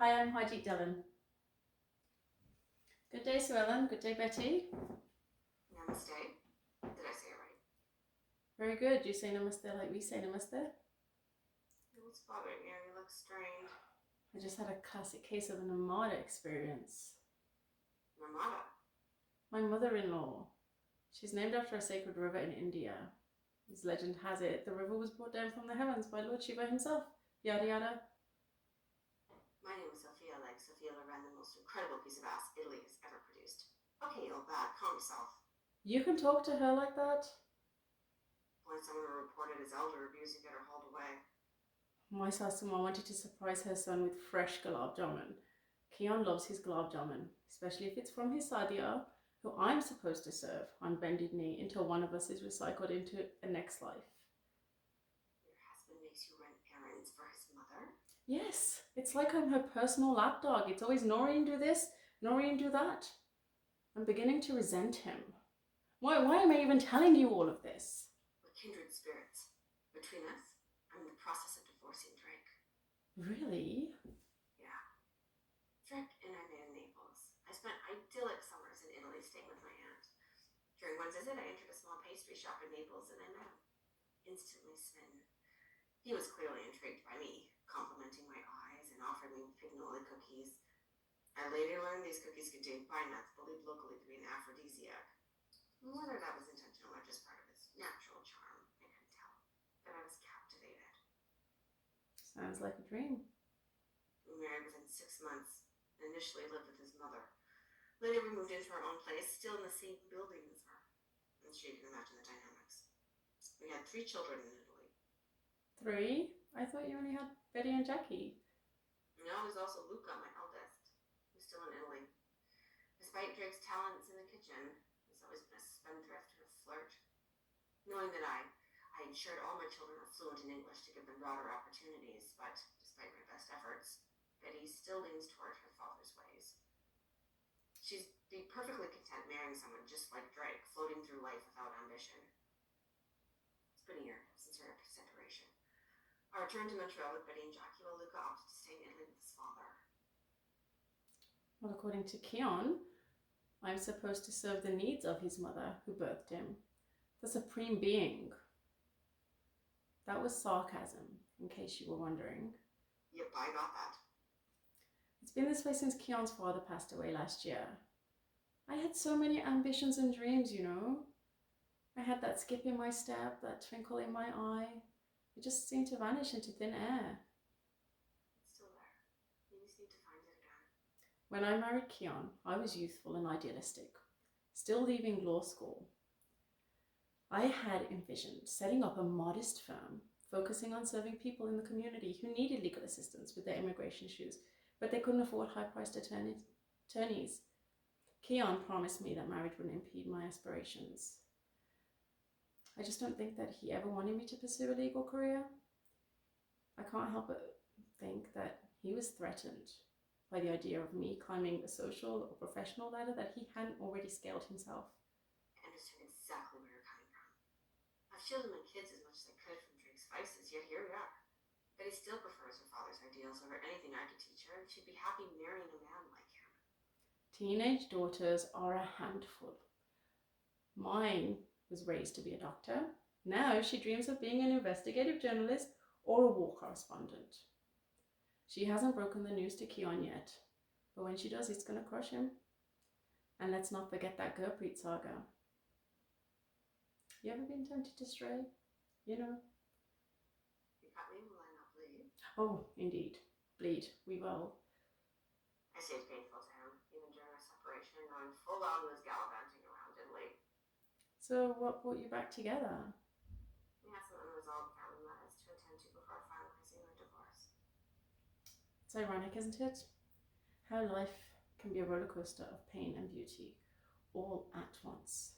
Hi, I'm Harjeet Dhillon. Good day, Sue Ellen. Good day, Betty. Namaste. Did I say it right? Very good. You say namaste like we say namaste. What's bothering you? You look strained. I just had a classic case of an Amada experience. Ramada. My mother-in-law. She's named after a sacred river in India. As legend has it, the river was brought down from the heavens by Lord Shiva himself. Yada yada. My name is Sophia, like Sophia Loren, the most incredible piece of ass Italy has ever produced. Okay, old bat, calm yourself. You can talk to her like that? When someone reported his elder abuse, you get her hauled away. My Sasuma wanted to surprise her son with fresh gulab jamun. Keon loves his gulab jamun, especially if it's from his sadia, who I'm supposed to serve on bended knee until one of us is recycled into a next life. Your husband makes you run errands for his mother? Yes, it's like I'm her personal lapdog. It's always Noreen do this, Noreen do that. I'm beginning to resent him. Why am I even telling you all of this? We're kindred spirits. Between us, I'm in the process of divorcing Drake. Really? Yeah. Drake and I met in Naples. I spent idyllic summers in Italy staying with my aunt. During one visit, I entered a small pastry shop in Naples and I met him. Instantly smitten. He was clearly intrigued by me, complimenting my eyes and offering me pignola cookies. I later learned these cookies contained pine nuts believed locally to be an aphrodisiac. Whether that was intentional or just part of his natural charm, I couldn't tell. But I was captivated. Sounds like a dream. We were married within 6 months and initially lived with his mother. Later we moved into our own place, still in the same building as her. I'm sure you can imagine the dynamics. We had 3 children in Italy. 3? I thought you only had Betty and Jackie. No, there's also Luca, my eldest, who's still in Italy. Despite Drake's talents in the kitchen, he's always been a spendthrift and a flirt. Knowing that I ensured all my children were fluent in English to give them broader opportunities, but despite my best efforts, Betty still leans toward her father's ways. She'd be perfectly content marrying someone just like Drake, floating through life without ambition. It's been a year since our separation. I returned to Montreal with Betty and Jackie, while Luca opted to stay in Italy with his father. Well, according to Keon, I'm supposed to serve the needs of his mother who birthed him, the supreme being. That was sarcasm, in case you were wondering. Yep, I got that. It's been this way since Keon's father passed away last year. I had so many ambitions and dreams, you know. I had that skip in my step, that twinkle in my eye. It just seemed to vanish into thin air. It's still there. You just need to find it again. When I married Keon, I was youthful and idealistic, still leaving law school. I had envisioned setting up a modest firm focusing on serving people in the community who needed legal assistance with their immigration issues, but they couldn't afford high-priced attorneys. Keon promised me that marriage wouldn't impede my aspirations. I just don't think that he ever wanted me to pursue a legal career. I can't help but think that he was threatened by the idea of me climbing a social or professional ladder that he hadn't already scaled himself. I understand exactly where you're coming from. I've shielded my kids as much as I could from Drake's vices, yet here we are. Betty still prefers her father's ideals over anything I could teach her, and she'd be happy marrying a man like him. Teenage daughters are a handful. Mine was raised to be a doctor. Now she dreams of being an investigative journalist or a war correspondent. She hasn't broken the news to Keon yet, but when she does, it's going to crush him. And let's not forget that Gurpreet saga. You ever been tempted to stray? You know? You cut me, will I not bleed? Oh, indeed. Bleed. We will. I stayed faithful to him, even during our separation, knowing full well he was gallivanting around Italy. So what brought you back together? We had some unresolved family matters to attend to before finalizing our divorce. It's ironic, isn't it? How life can be a roller coaster of pain and beauty all at once.